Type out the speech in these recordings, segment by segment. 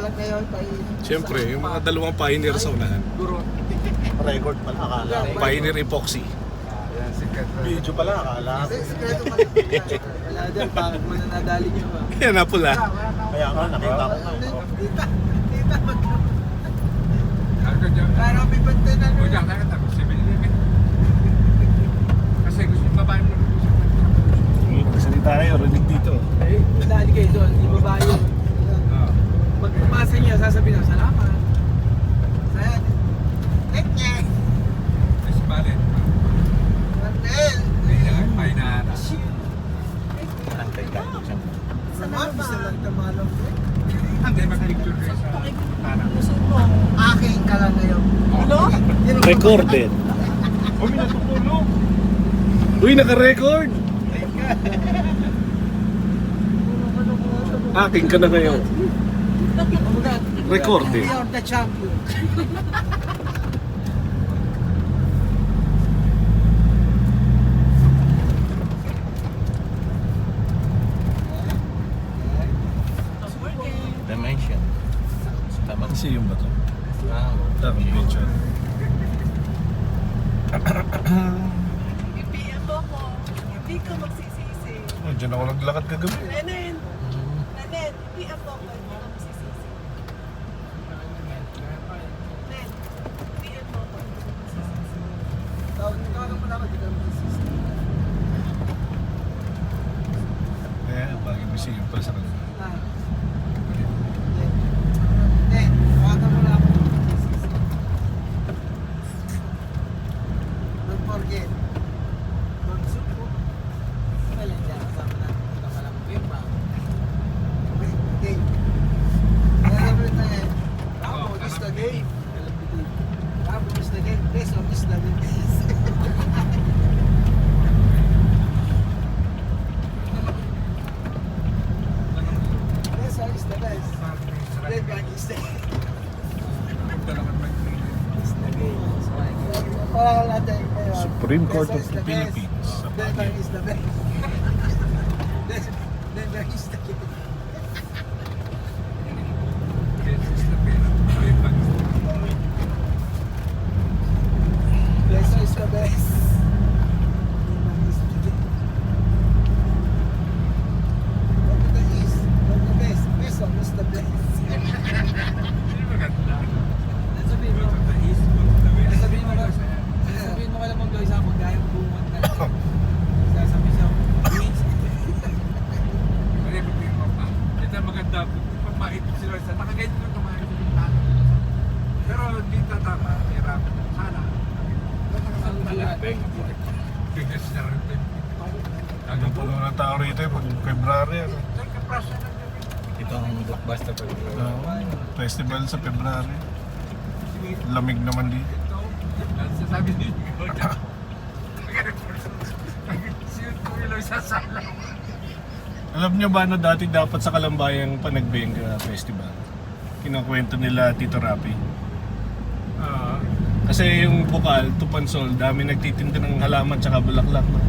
kalag na yun. Siyempre, yung mga dalawang pioneer sa unahan. Record pala akala. Pioneer Epoxy. Video pala akala. Sikreto ka. Wala dyan, bakit mo na nadali niyo ba? Kaya na pula. Kaya nga, nakita ko. Tita, parang may bante na nun. Kasi gusto yung babae mo. Magsalita kayo, rinig dito. Nadali kayo doon, di ba ba yun? Pag pumasa niya, sasabihin na, salamat. Sayad. Teknya. Mas balit. Martel. Ay na. Antay ka. Sama, bisa lang tamalong ko. Hindi mag-picture kayo sa parang. Aking ka lang ngayon. Ano? Recorded. Uy, natutulog. Uy, naka-record! Aking ka na ngayon. Recorded. We are the champion. Dimension. Tama. Kasi yung ba to? Ah, Tama, picture. I-PM mo ko, hindi ka magsisisi. Oh, diyan ako naglakad kagabi. Nenen, i-PM mo ko, hindi ka magsisisi. Nen, i-PM mo ko, hindi ka magsisisi. Tawagan mo na ako, di ka magsisisi. Eh, bagay mo siya yung pala sa kanila. Ah. Hindi, tawagan mo na ako, di ka magsisisi. Don't forget. Don't suko. Kaya dyan, kasama natin. Hindi ka pala mag-iba. Game. Alam mo tayo. Ramo is the game. Ramo is the game. Best of is the best. Best of is the best. Red bag is the game. Is the game. Parang natin ngayon. Supreme Court Best of is the best. Philippines. Sa Red bag Baguio. is the best. Red bag is the game. Best is the best. Red bag is the game. Go to the east. Go to the best. Best of is the best. Sabihin mo. Sabihin mo kala mong gawin sa akong gayang bungot na ito. Sasabihin siya, wins. Ito maganda. Pagmait sila sa nakaganyan ko tumahin sa bintana. Pero hindi tatama. Hirap. Sana. Ang malapit. Bigas na rin. Ano po ng tao rito pag February? Ano? Nagkaprasa ng gabi. Ito ang blockbuster pa. Festival sa February. Lamig naman dito. Sasabi niyo. Siyot ko ilang sasala. Alam nyo ba na dati dapat sa Kalambayang Panagbenga Festival? Kinukwento nila Tito Rapi. Kasi yung bukal, Tupansol, dami nagtitinda ng halaman tsaka bulaklak. No?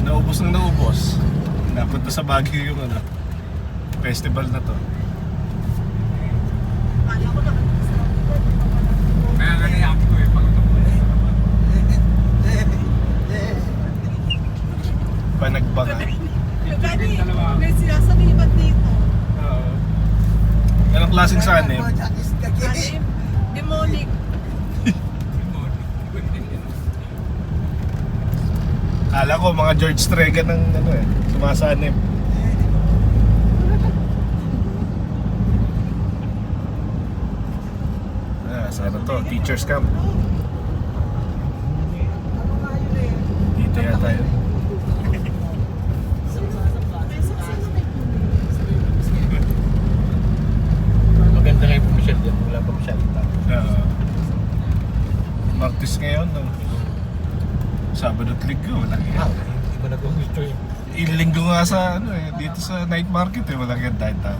Naubos ng naubos. Napunta sa Baguio yung ano, festival na to. Kala ko naman sa Kaya ganyan ko eh. Pag ito po. Panagbaga. Gani, may sinasabi ba't dito? Anong klaseng sanim? That is the game. Gani, demonic. Kala ko mga George Strait ng ano eh, sumasanib. Sana to, teachers camp. Dito yata yun. Maganda kayo pumisyal dyan. Wala pa masyal. Martis ngayon, no? Sabado at Linggo, wala yan. Hindi ba nag-gusto yun? Ilinggo nga sa ano eh, dito sa night market eh, wala yan dahil tao.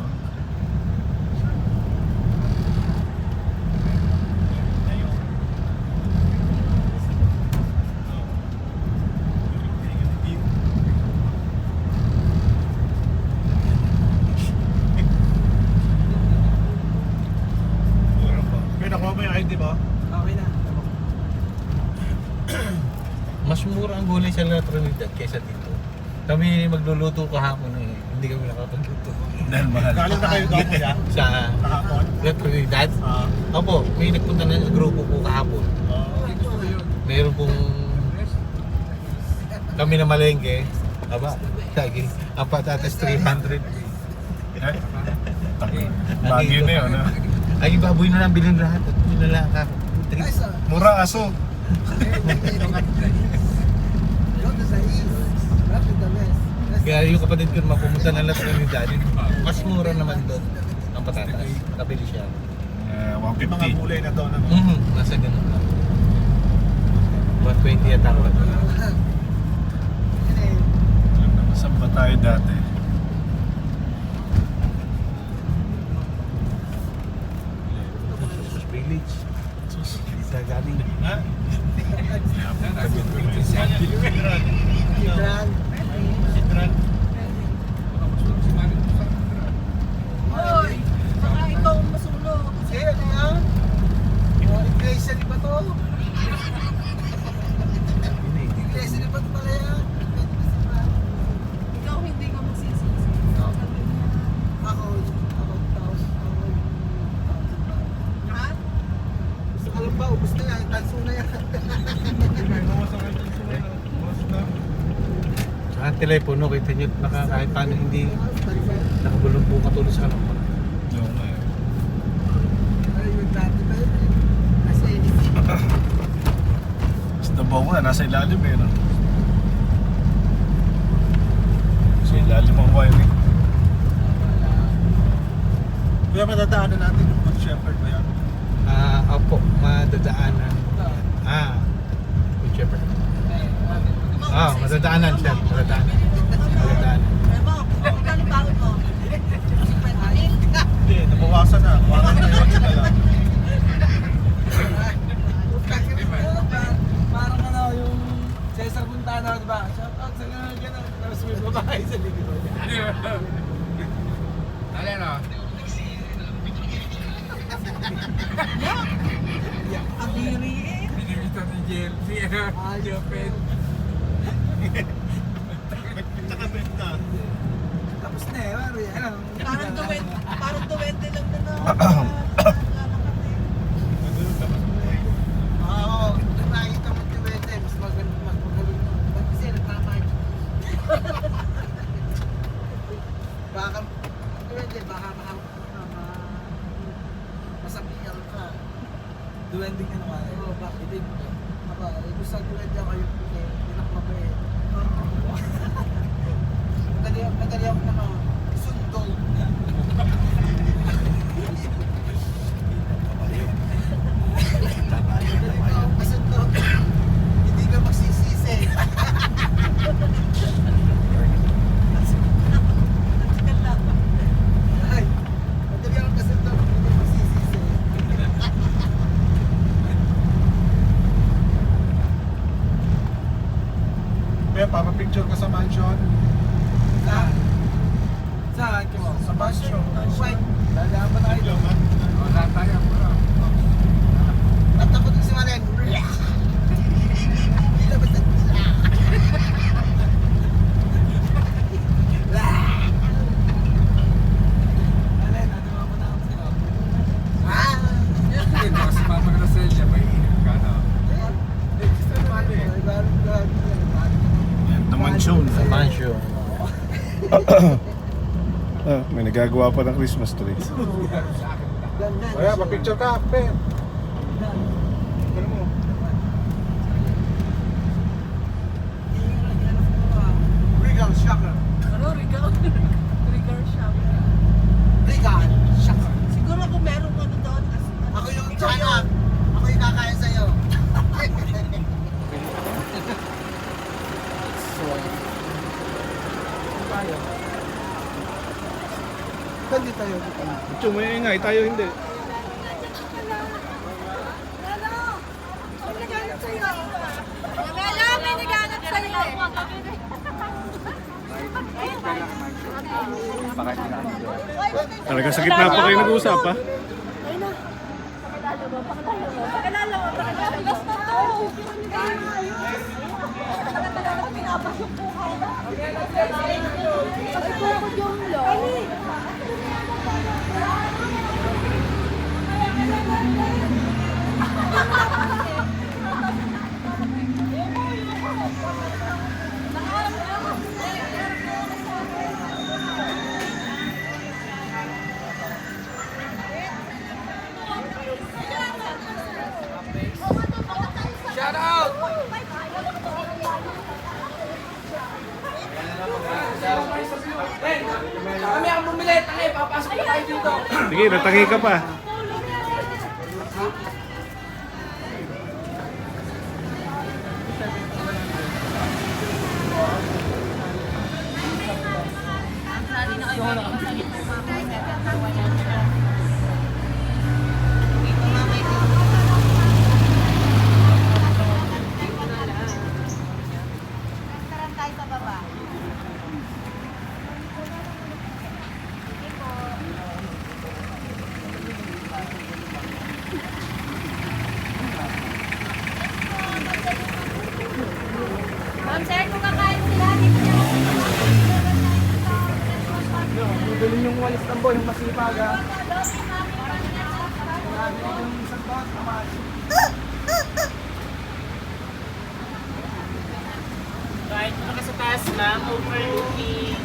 Kami magluluto kahapon eh. Hindi kami nakapagluto. Dahil mahal. Galing na kayo doon kuya? Sa Kahapon? Dad? Opo, may nagpunta na sa grupo po kahapon. Meron pong kami na malengke. Aba, lagi. Ang patatas 300. Bagyo na yun, ha? Ay, baboy na lang bilhin lahat. At yun na lang ako. Mura aso. Kaya yung kapatid ko naman pumunta na lang ni Daddy. Mas mura naman doon ang patatas. Kabili siya. May mga 150. gulay na doon. Nasa ganun lang. 120 at ako. Saan ba tayo dati? Sa village. Sa galing. Ha? Hoy, baka ikaw ang masunog. Kasi ano yan? Iglesia ni ba to? Iglesia ni ba to pala yan? Ikaw hindi ka magsisisi. Sabi niya. Ako, Ha? alam ba, ubus na yan, tanso na yan. Sa telepono, kita nyo kahit paano hindi nakabulong po katulad sa kanong. Yung, Ay, yung dati ba yun eh? Kasi, Basta ba nga, nasa ilalim eh, no? Sa ilalim ang wiring. Kuya, matadaanan natin yung Good Shepherd ba yan? Opo, madadaanan. Good Shepherd. Madadaanan siya. Madadaanan. Remo, magkano baon mo? 58. Hindi, nabawasan na. Bawasan na yun na lang. parang ano, yung Cesar Montano, di ba? Shout out sa gano'n, tapos may babae sa likod. Alin o? Ang diri eh. Pinimita ni Jelly. Jopet. Nakabit na. Tapos na eh, pare, ano? Parang 20 lang na Oo, nakakita mo yung wete, mas magaling na. Kasi nagmamay. Baka, duwende, baka masabihan ka. Duwende ka naman. Oo, bakit din? Aba, ito sa duwende ako yung pinakmabait. Madali ako na sundol. Masundol. Hindi ka magsisisi. Ay, madali ako masundol. Hindi ka magsisisi. Kuya, papapicture ka sa mansion. Saan ka mo? Sa mansion. White. Dadaan pa tayo doon. Wala tayo. Wala. At ako din si Maren. Hindi na basta. Maren, ano mo na ako sa'yo? Hindi, si Mama Gracelia, may inip ka na. Gusto ni Maren. Yan, the mansion. Mansion. May nagagawa pa ng Christmas tree. Ganda. Kuya, papicture ka. Pe. Ano mo? Regal Shocker. Ano, Regal shop. Regal Shocker. Siguro kung merong ano doon. Ako yung Ikaw tsaka. yun. Ako yung kakain sa'yo. Hindi tayo. Ito, may ingay. Tayo hindi. May naghanap sa'yo. Talaga sa gitna pa kayo nag-uusap, ha? Pakilala mo. Basta to. Pinapasok po ka. Shout out! Kami ang bumili, tangay, papasok na tayo dito. Sige, natangi ka pa. Restaurant tayo sa baba. Ma'am, sir, kung kakain sila, dito niya. Galing yung walis ng boy, yung masipag ha. Kahit maka sa taas lang, overlooking.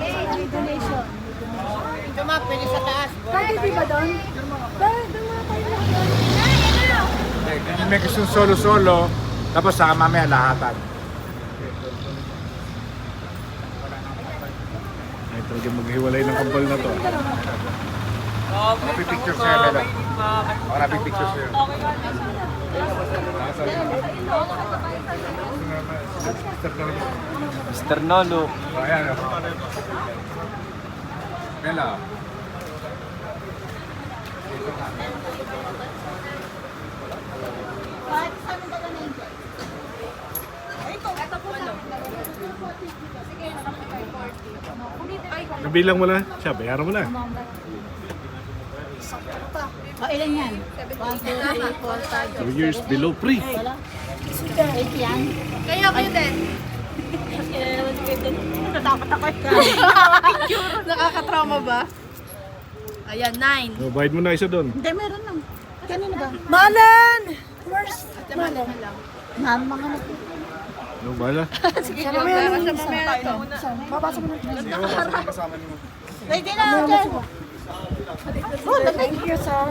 Okay, donation. Ito ma, pwede sa taas. Pwede di ba doon? Doon mga tayo lang. May gusto solo-solo, tapos saka mamaya lahatan. Ay, talaga maghiwalay ng kambal na to. Happy picture sa'yo, Melo. Happy picture sa'yo. Mr. Nolo. Ayan, o. Melo. Nabilang mo na. Siya, bayaran mo na. O, ilan yan? 1, 2, 3, 4, 5. 2 years below pre. 8 yan. Kayo din. Natatakot ako. Nakakatrauma ba? Ayan, 9. Oh, bayad mo na isa doon. Hindi, meron lang. Kanino ba? Malan! Where's Malan? Ma'am, mga No, bala. Sige, mamaya na sa mamaya to. Babasa mo na. Ready na ako dyan. Oh, thank you, sir.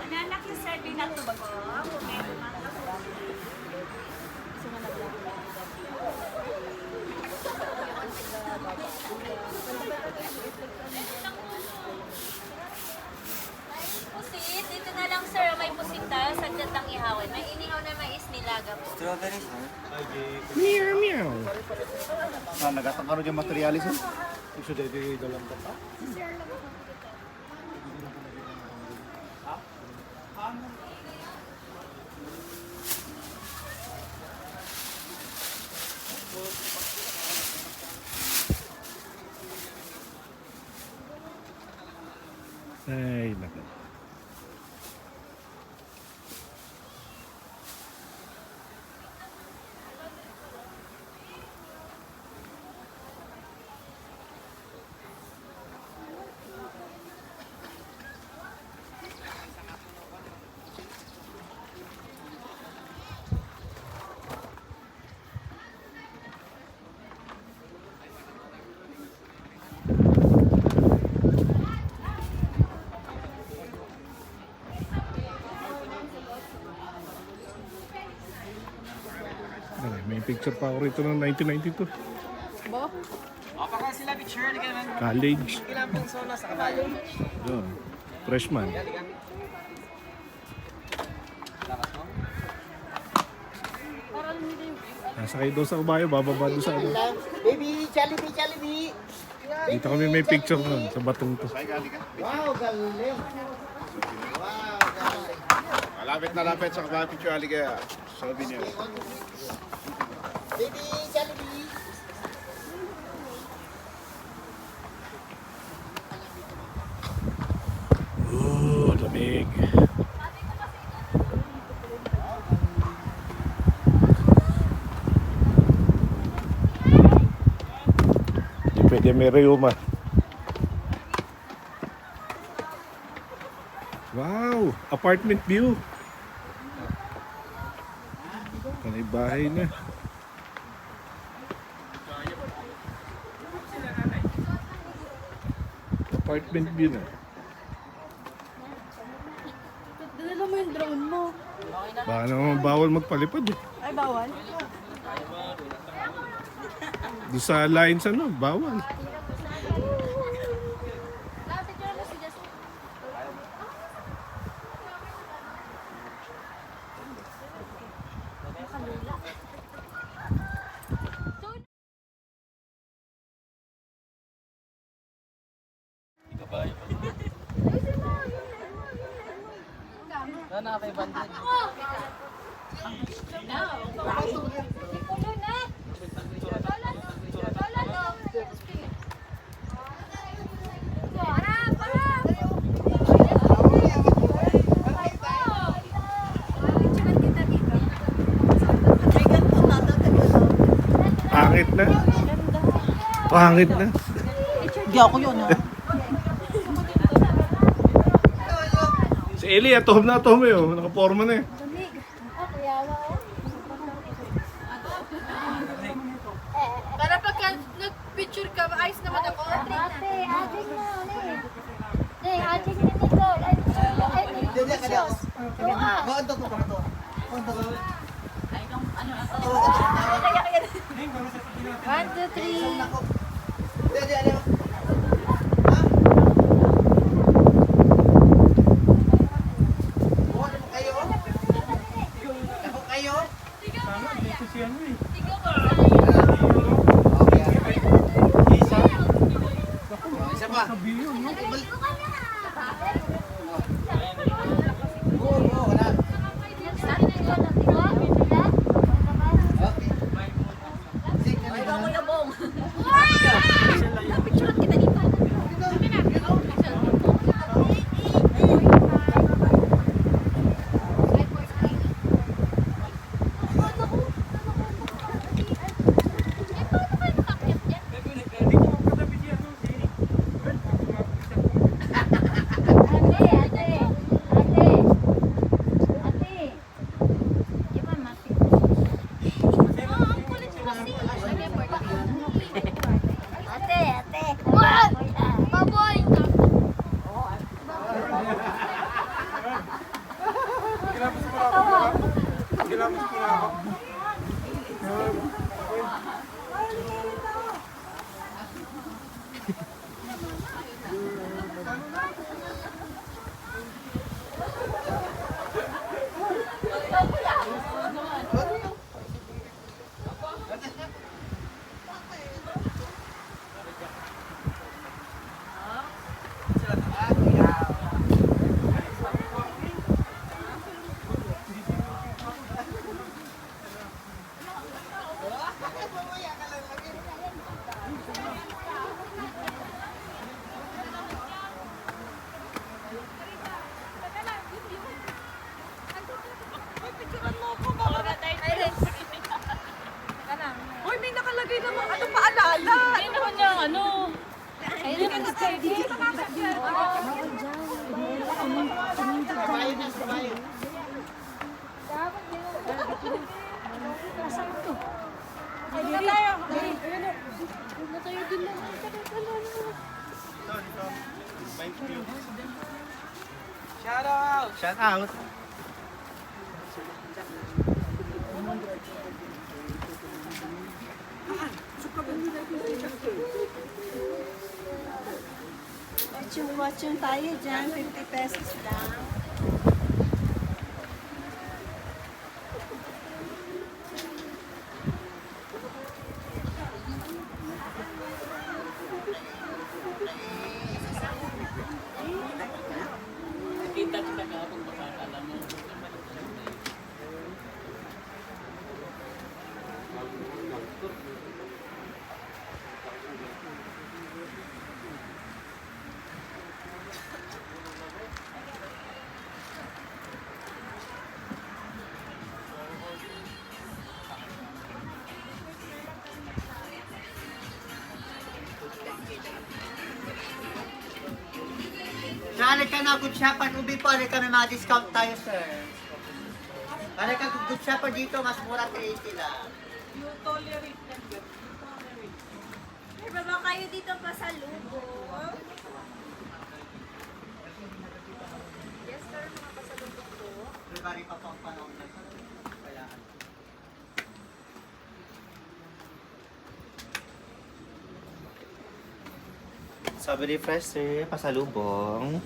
Nanak yung serving na ito ba ko? Pusit, dito na lang sir, may pusit tayo, sagdat ang ihawin. May inihaw na mais nilaga po. Meow, meow. Nagatang dyan materialis eh. Gusto dito yung dalang pa. Ay, naku. Ay, may picture pa ako rito ng 1992. Apaka sila picture, di ka naman. College. Kailangan pong sona sa kabalo. Yun. Freshman. Nasakay daw sa kabayo, bababa doon sa ano. Baby, Jollibee. Dito kami may picture nun, sa batong to. Wow, galing. Malapit na lapit sa kabayo picture aliga. Souvenir. Baby, Jollibee. Ooh, lamig. Di pwede may rayuma. Wow! Apartment view! Panay bahay na. Apartment view na. Dala mo yung drone mo. Baka naman bawal magpalipad eh. Ay, bawal? Doon sa lines ano, bawal. Pangit na. Pangit na. Hindi ako yun, ha? Si Eli, atohom na atohom eh. Oh. Nakaporma na eh. Para pagka nag-picture ka, ayos naman ako. Ate na ulit. Ate na dito. Dede ka daw. Maunta ko pa to. One, two, three. Dede, ano? Isa pa. Oo, wala. Uy, may nakalagay naman. Ano paalala? Ayun naman yung ano. Ayun naman Shout out. Watching tayo dyan, 50 pesos lang. Kita kita kahapon baka alam mo. Saan ka na good shopper, ubi po, alay kami mga discount tayo, sir. Alay ka good shopper dito, mas mura 380 lang. May baba kayo dito pa sa lugo. Yes, sir. Mga pasalubong po. Ribari pa pang panahon na. Kaya, Strawberry fresh, sir. Pasalubong.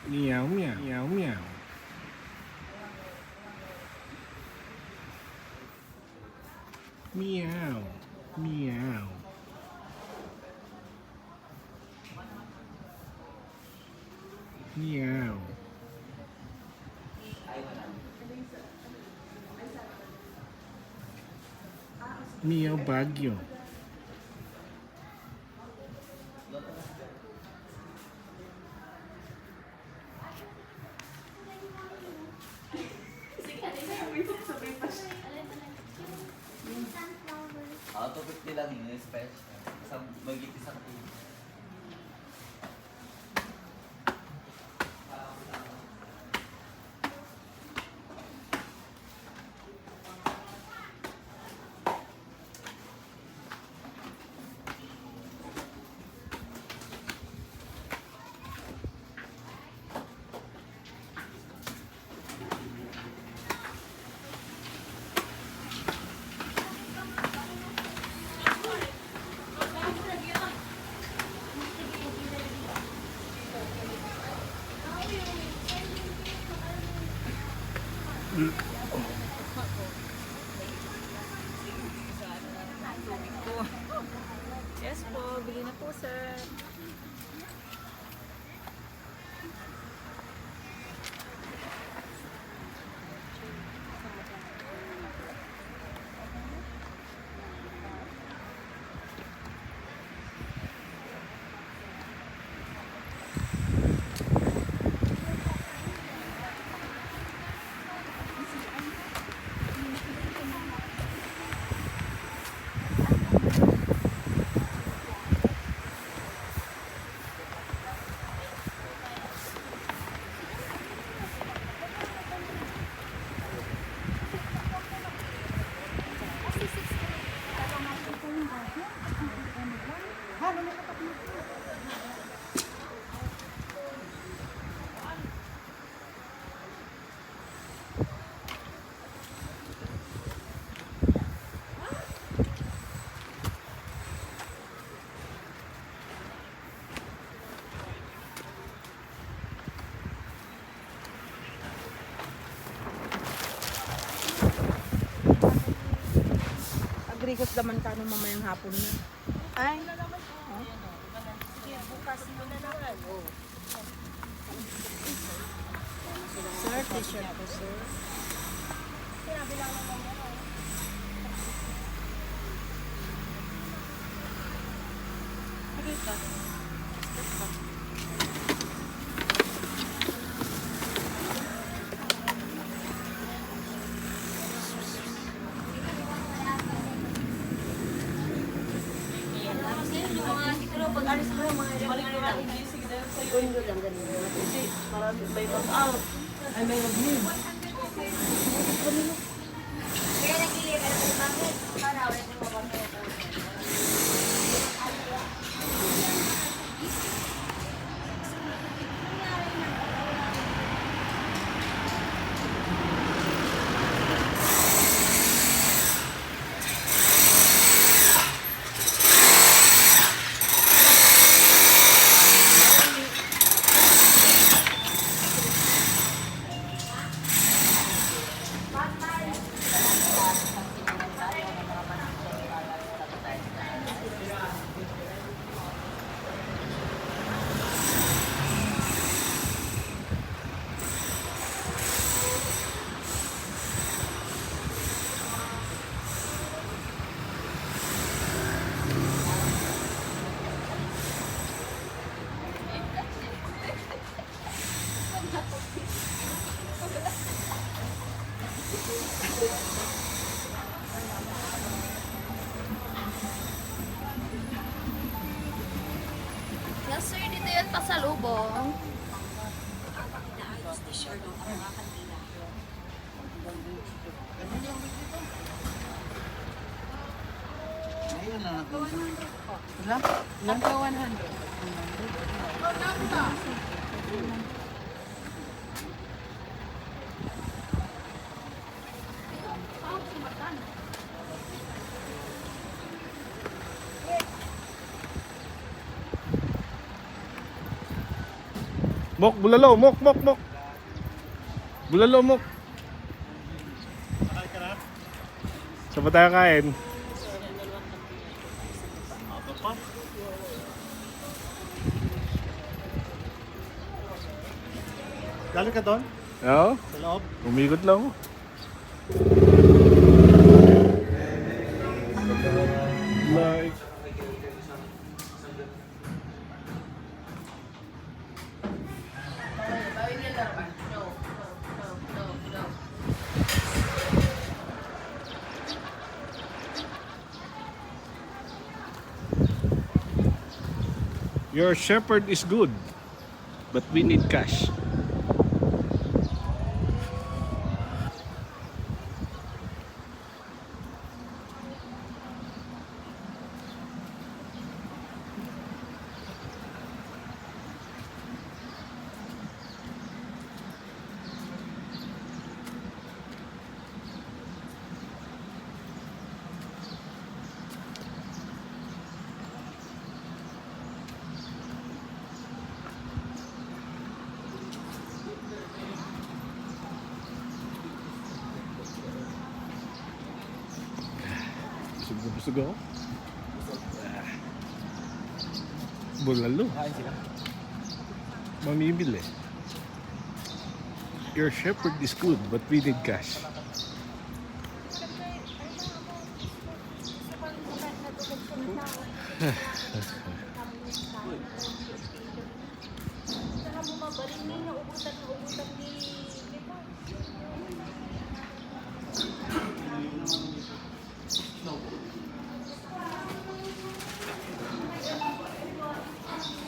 Meow, meow, meow, meow. Meow, meow. Meow. Meow Baguio. auto 50 lang yun, special. Isang, magigit isang kilo. Yes po, bili na po, sir. Agrikos naman ka nung mamayang hapon na. Ay. Bukas mo na naman. Sir, t-shirt po, sir. Kaya nag-ilit ka na bakit? Para wala nang mabangkaya po. Pasalubong. Mok, bulalo, mok, mok, mok. Bulalo, mok. Saan ba tayo kain? Galing ka doon? Oo, Sa loob? umikot lang ako. Like. Your shepherd is good, but we need cash. Busog ako. Bulalo. Mamimili. Your shepherd is good, but we need cash.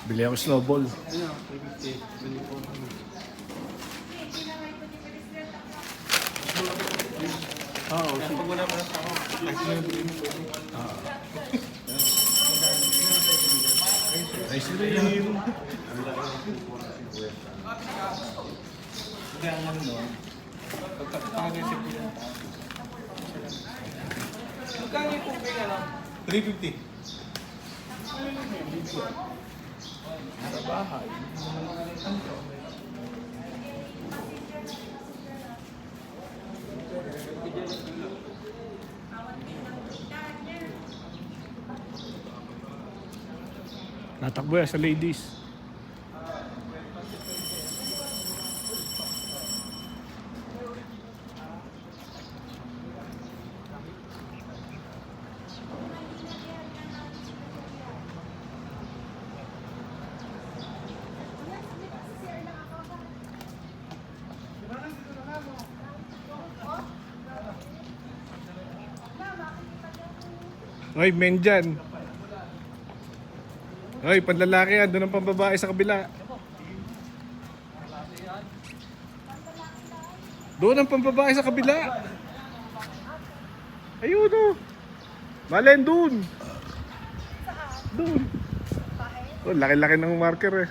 Bili ako snowball. Ice cream. Magkano yung tubig, ano? 350. Natakbo yan sa ladies. Hoy, men dyan. Hoy, panlalaki yan. Doon ang pambabae sa kabila. Doon ang pambabae sa kabila. Ayun o. Malen, doon. Doon. Oh, laki-laki ng marker eh.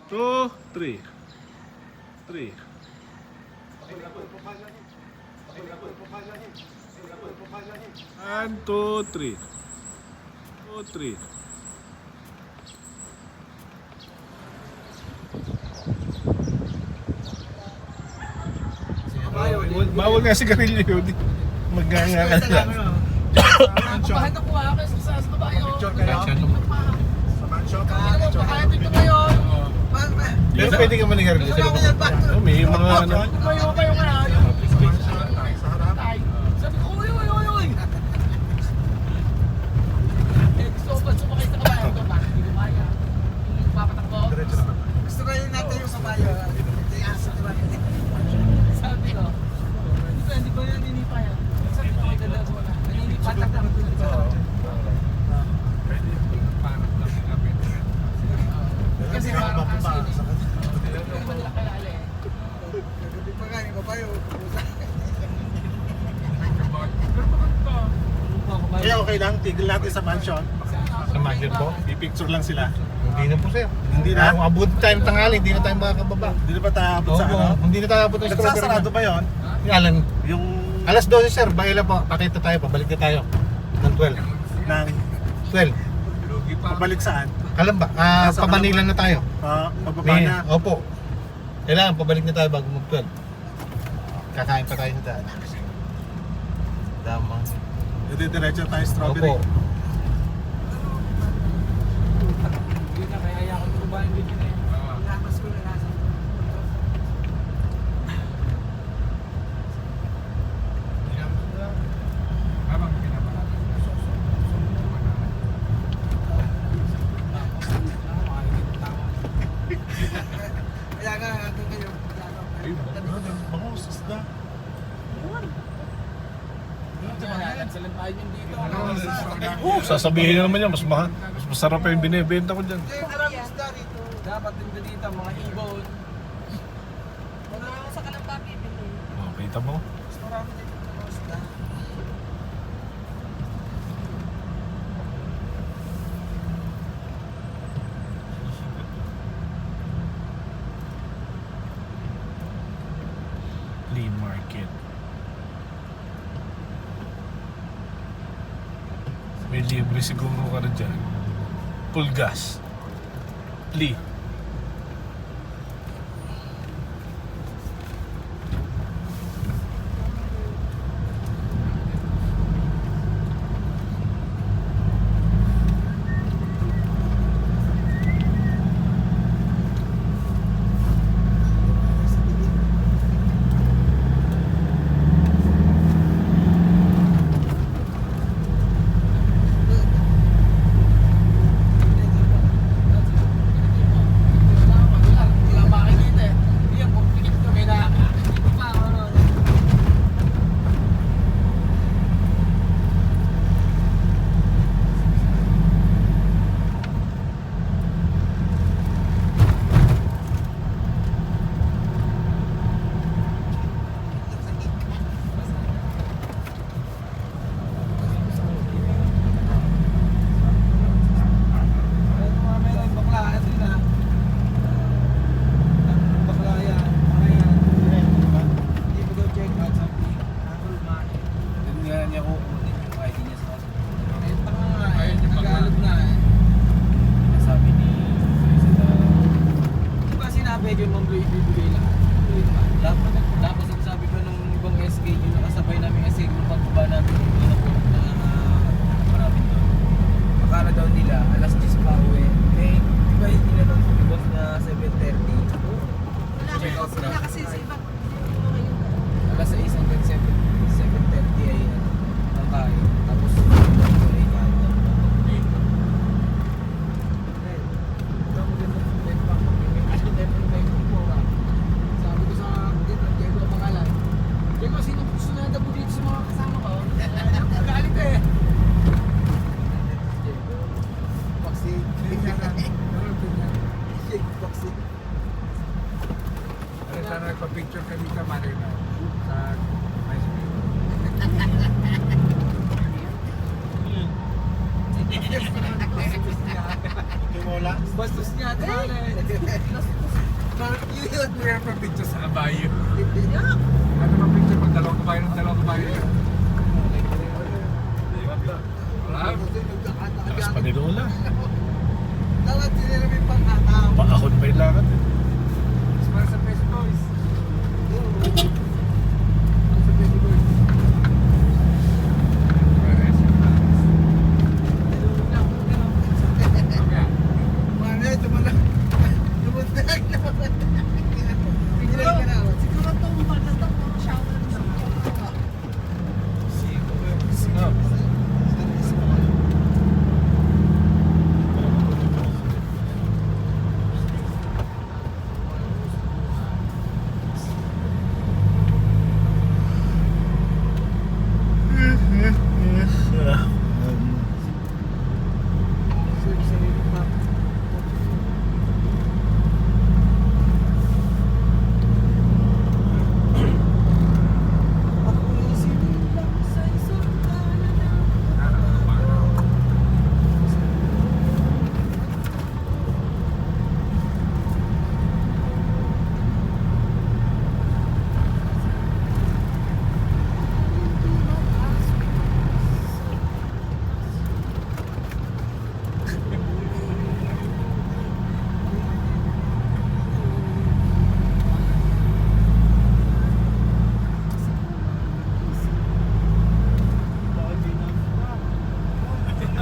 Two, three. Three. One, two, three. Two, three. Bawal nga sigarilyo yun. Maganga ka lang. Bakit ako ako sa kabayo? Picture kayo? Sa manshop? Bakit ito kayo? Pero pwede ka manigarilyo. Oh, may mga ano. Kayo kayo nga. Sa harap? Sabi ko, uy, uy, uy, uy. Gusto ko ba sumakay sa kabayo? Ito ba? Hindi ko kaya. Papatakbo. Diretso naman. Gusto ko yung natin yung kabayo. Kuya, okay lang. Tigil natin sa mansion. Sa Magic po? I-picture lang sila. Hindi na po sir. Hindi na? Kung abot tayo ng tanghali, hindi na tayo makakababa. Hindi na ba tayo abot sa Opo, ano? hindi na tayo abot ng strawberry. Nagsasarado ba yun? Alan, Yung alas 12 sir, baila po. Pakita tayo, pabalik na tayo. Ng 12. nang 12. Lugi pa. pabalik saan? Kalamba, Nasa Pamanila na tayo. Pababa na. Opo. Kailangan pabalik na tayo bago mag-12. Kakain pa tayo sa daan. Damang. Diretso tayo strawberry. Opo. Yun na, kaya ayaw ko bumaba yung video na yun. Lamas ko na nasa. Habang pinamalaki. Kaya nga, hanggang ngayon. Bangus, isda. Sasabihin na naman yan, mas mahal. Mas masarap pa yung binibenta ko dyan. Hindi, marami isda rito. Dapat din dito, mga ibon. Sa Kalamba, bibili. Oh, kita mo? Mas marami dito mga isda. Flea market. May libre siguro ka na dyan. Pulgas. Flea.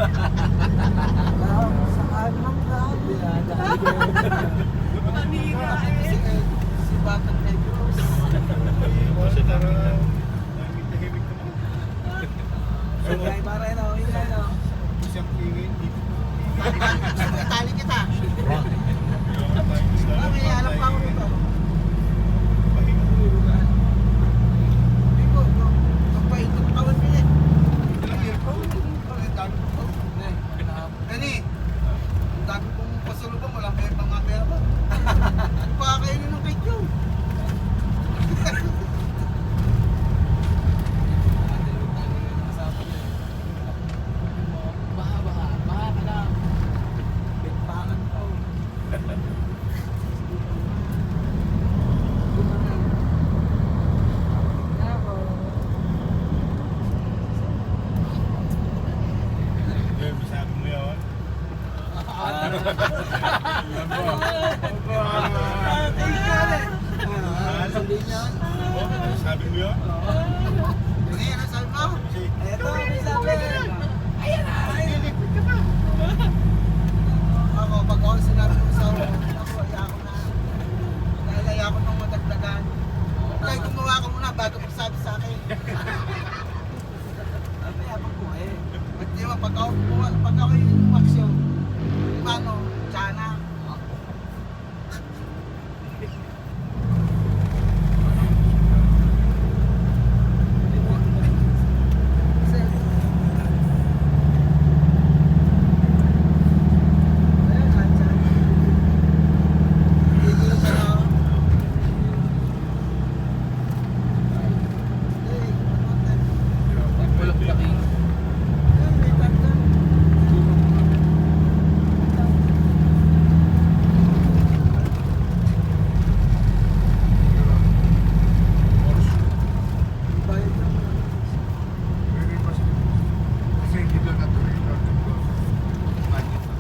Saan man kami? Si Batang Negros. Kasi tara, tahimik ka naman. Ay, para yun ako, yun ano. Siyang tingin, Tali kita. May alam pa ako nito. pahinga mo. Hindi ko, kapay ito katawan ko yan. Ilang earphone? Ang dami ko. Kani, ang dami kong pasalubong, walang kayo pang mga pera ba? Ano pa kayo ng kay Joe? Baha ka lang. Bitpangan ko. Sabi mo yun. Sabi mo yun? Ngayon, ano sabi mo? Eto, may sabi. Ako, pag ako sinabi ko sa ako, iya ako na. Dahil ayaw ko nang madagdagan. Kaya gumawa ko muna bago magsabi sa akin. Sabi, abang ko eh. Ba't di ba, pag ako yung umaksyon, paano, tsana. Kasi hindi doon natuloy ito. Budget pa.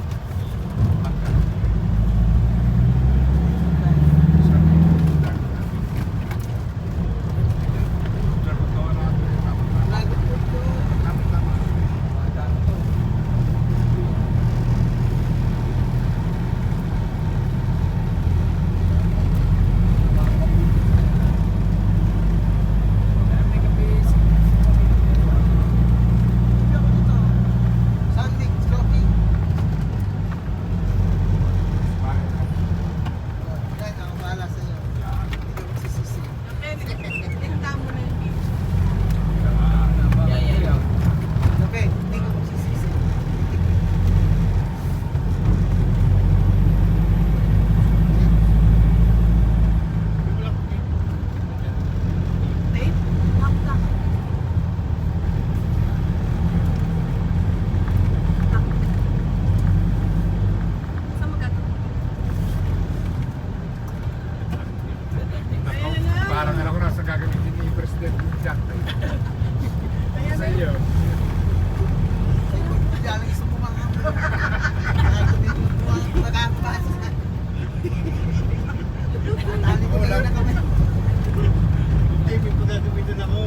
Pagka. Parang alam ko na sa gagamitin ni President Jack. Sa iyo. Diyan isang mga nagkakabas. Tali ko na kami. Hindi ko gagamitin ako.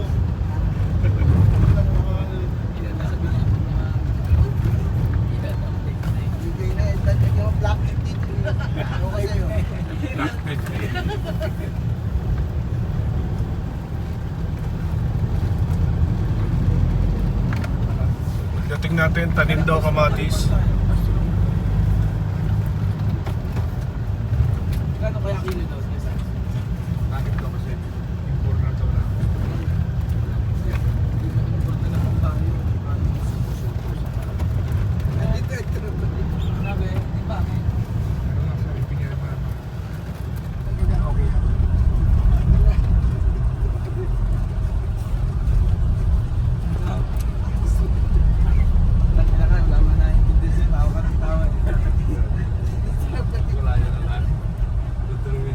Hindi na, dahil yung black dito. Okay sa'yo. Dating natin, tanim daw kamatis. Gano'n kaya kilo daw? Bakit ko kasi important na lang. Sabi, di ba? Ano lang sa ibigay naman. Okay. Kailangan, lama na hindi siya tawa ka ng tawa. Wala yan naman. Tutuloy.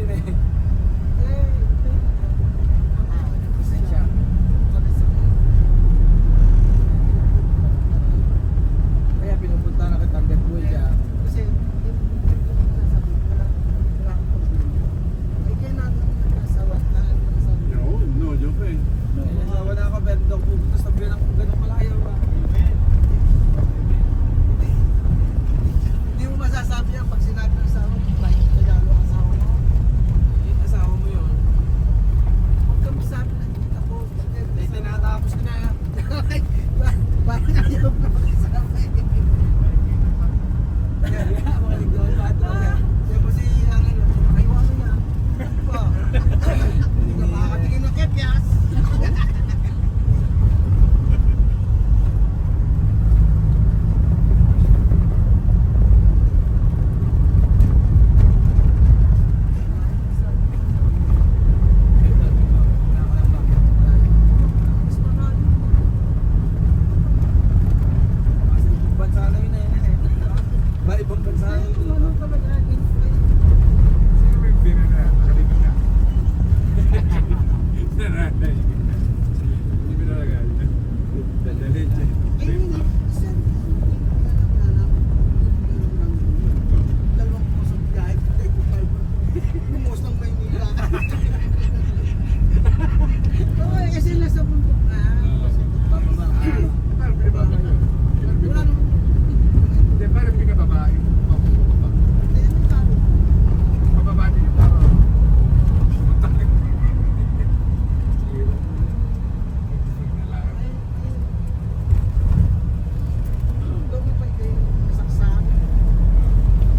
yun eh. Pasensya. Kaya pinupunta na kitang Dead Boy dyan. Kasi, No, joke eh. asawa na ako, pero daw pupunta sa ganang malayo ba? Hindi mo masasabi yan pag sinabi ng asawa mo, bakit regalo ang asawa mo? Yung asawa mo yun. Huwag kang masabi na hindi ako. Dahil tinatapos ko na yan. Bakit na yun ang masasabi? Kaya mga nagdawal pa ito. Kaya po si Angel, aywan niya. Hindi ka makakatigil ng kepyas. Bansa na yun eh. Ba ibang bansa na yun. Sino may pira na? Nakalimutan na. Hindi mo talaga. Dadalhin siya. Dalawang pusong kahit hindi ko kayo. Lumos ng Maynila. Oo, kasi nasa bundok na. Bababa. Parang pinababa yun. Wala nang Hindi, parang pinababae. Mababa din yun. dumi pa kayo saksak.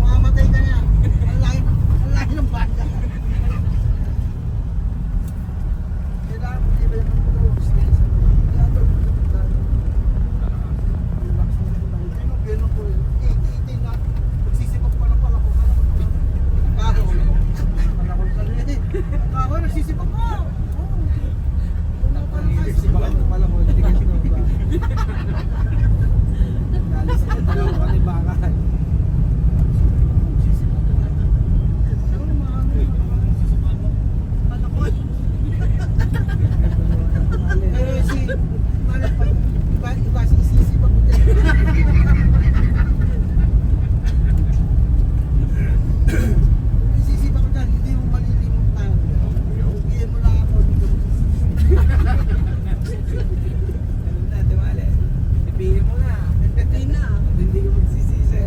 Mamamatay ka niya. Ang lahi ng banda. Kailangan mo iba yung mga stress. Kaya ito, ganun po yun. Itin na. Nagsisipag pa lang pala ko. Kaho. Panakol ka rin eh. Kaho, nagsisipag mo. Nagsisipag ko pala ko. Hindi ka sinuba. Nalis ka dalawa ka ni Bakay. Eh, si Malat pa, iba si sisipag ko din. Kung sisipag ko dyan, hindi mo malilimutan. Iyan mo lang ako, hindi ko Ganun na, di ba, Ale? Ipili mo na. Hindi na. Hindi ko magsisisi.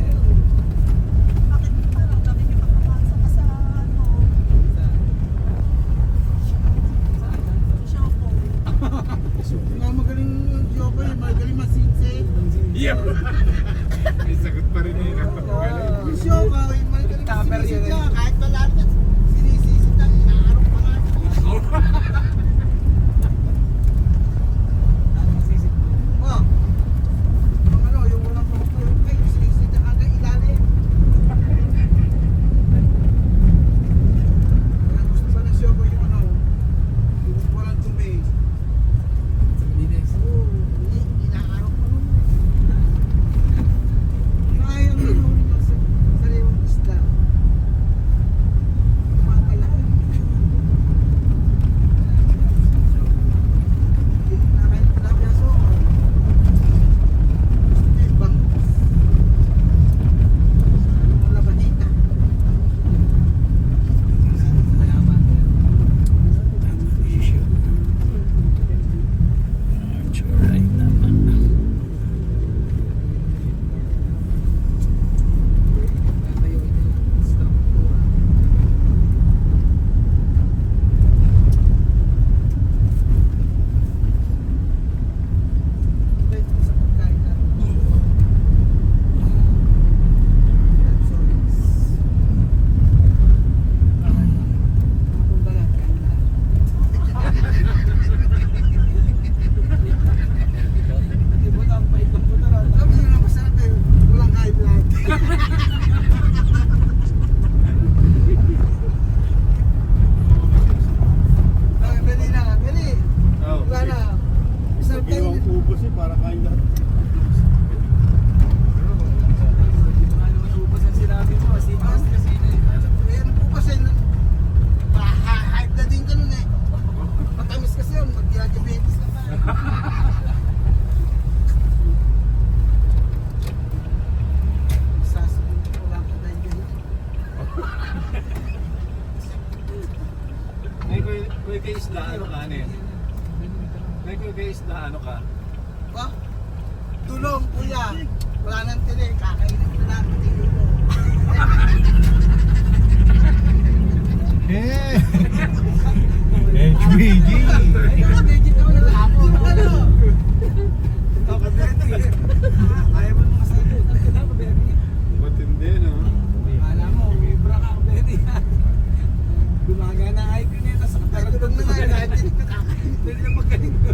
May kaisda, ano ka, ano yan? May kaisda, ano ka? Oh, tulong kuya. Wala nang tili. Kakainin ko na ang tilo. HBG! Legit naman na lang. Ano? Ayaw mo mga sayo. Matindi, no? Alam mo, vibra ka, Benny. Gumagana ay pinita sa kataragtong na nga natin. Hindi na magaling ko.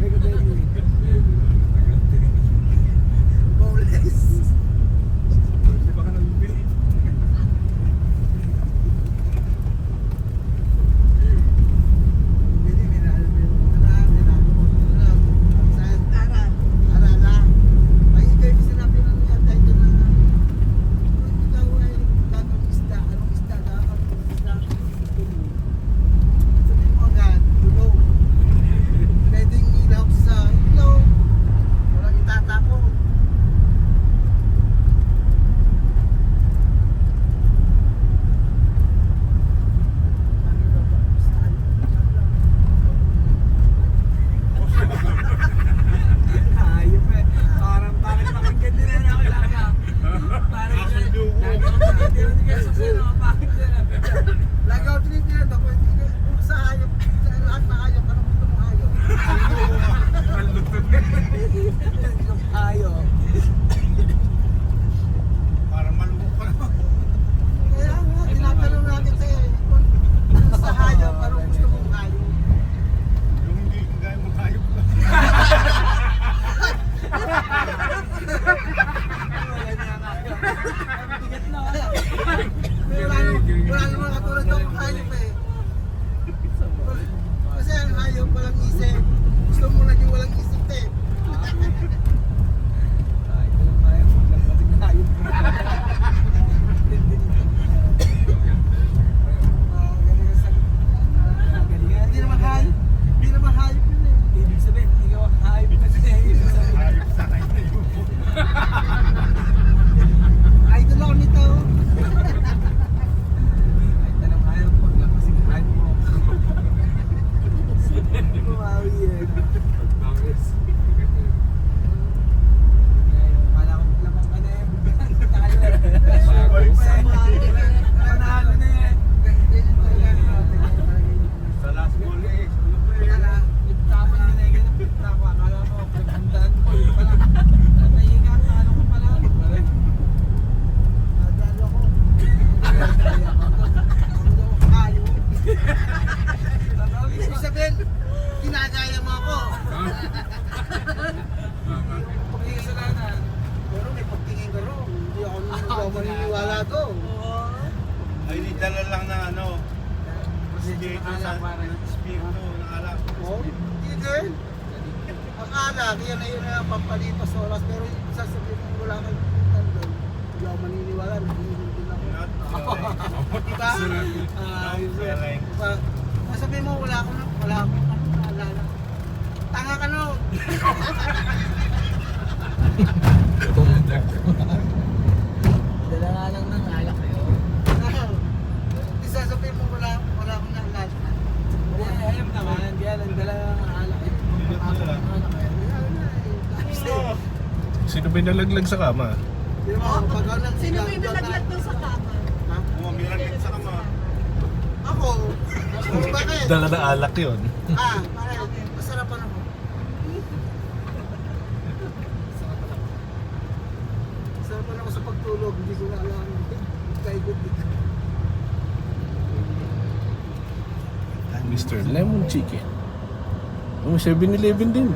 Bowless. Hindi ba ka nabibili? Benny, minahal mo yung minahal mo. Saan? Aral. Aral lang. Ay, ikaw yung sinabi na niya tayo na kung ikaw ay gano'ng isda, anong isda na, anong isda, sabi mo agad, tulong. Pwedeng ilaw sa ilaw. Walang itatakot. Ayop eh. Parang bakit pakinggan din na nakilala? Parang hindi ka susunod ako bakit nila. Lagi ako tinitira ako. Kung sa hayop, sa lahat na hayop, anong gusto mong hayop? Yung hayop. Parang malubog pa naman. Kaya nga, tinatanong natin sa'yo eh. Kung sa hayop, anong gusto mong hayop? Yung hindi kagaya mong hayop na. Bigat na wala. Wala namang katulad ng hayop eh. Kasi ang hayop walang isip. Gusto mo naging walang isip eh. Hindi naman hayop. Hindi naman hayop yun eh. Ibig sabihin, hindi ka hayop kasi Hayop sa kayo na yun. idol ako nito. Ay, tanong hayop ko lang kasi hayop mo. Bumawi yan. Kala ko lamang ka na eh. Panalo na eh. Sa last ball eh. Nagtapan nyo na eh. Ganun pinta ko. Akala mo, pinaghandaan ko. Natahinga ka. Ano ko pala? Nadalo ko. Ibig sabihin, ginagaya mo ako. Pagkikasalanan. Pero may pagtingin ka rin. Hindi ako maniniwala to. Ay, dala lang na ano. Spirito sa spirito ng alak. Oh, hindi din. Akala, kaya na yun na pampalipas oras. Pero yung sasabihin mo wala kang nandun. Hindi ako maniniwala. Nanginginig din ako. Diba? Diba? Sasabihin mo wala akong naalala. Tanga ka no. Dala nga lang ng alak kayo. Hindi sasabihin mo wala akong naalala. Ayun naman, kaya lang dala ng alak kayo. Sino ba yung nalaglag sa kama? Sino may nalaglag doon sa kama? Umamiragin sa kama. Ako. Bakit? Dala na alak yun. Bakit? Masarapan ako. Masarapan ako sa pagtulog. Hindi ko na alam. Kaigod dito. Mr. Lemon Chicken. Oh, 7-Eleven din.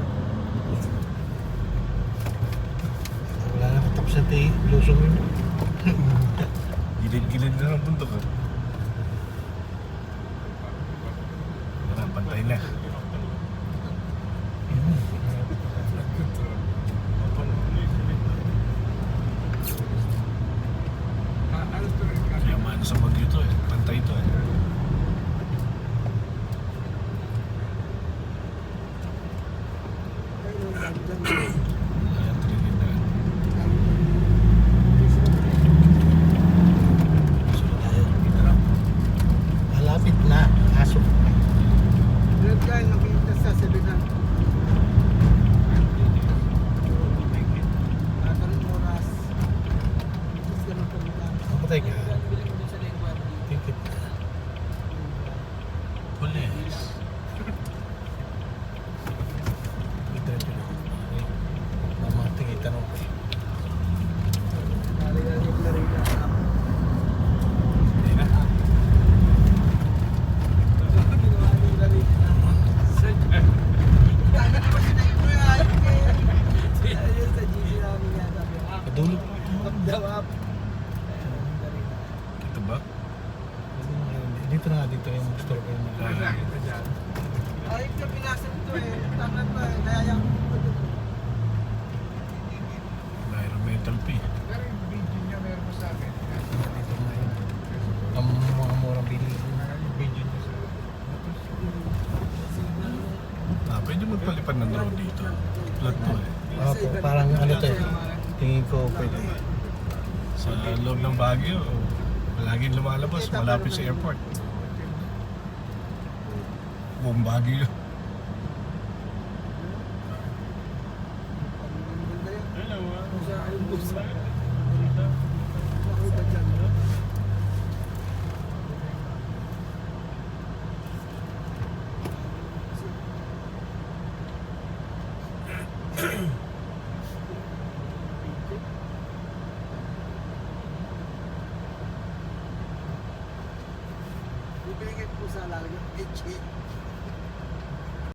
Wala na katap sa lusong yun. Gilid-gilid na ng bundok. Wala, pantay na. Kaya maano sa bagyo to eh. Pantay to eh. Ayan, tingin na. Sunod tayo. Hinarap. Malapit na. Aso. Pero dyan, nakita sa 700. Natarin oras. Tapos ganun pumunta. Kapatay ka. Bili mo dun sa lengua. Ticket na. Police. Diretso na. Mga tingitan ako. Nalagay na rin na. Hindi na. Ginawa nila rin na. Kaya naman sinayin mo yan. Ayun sa GC namin yan. Sabi, Padulog. up daw up. Ito ba? Dito na, dito yung store ko yung Nakakita dyan. Ay, ka pinasan ito eh. Tama pa eh. Nayayang ko ito. Environmental fee. Pero yung video niya meron mo sa akin. Dito na yun. Ang mga murang bili. Yung video niya sa... Pwede magpalipad ng drone dito. Flat to eh. Opo, parang ano to eh. Tingin ko pwede. Sa loob ng Baguio, palaging lumalabas, malapit sa airport. Buong Baguio. Bibigyan po sa lalagyan.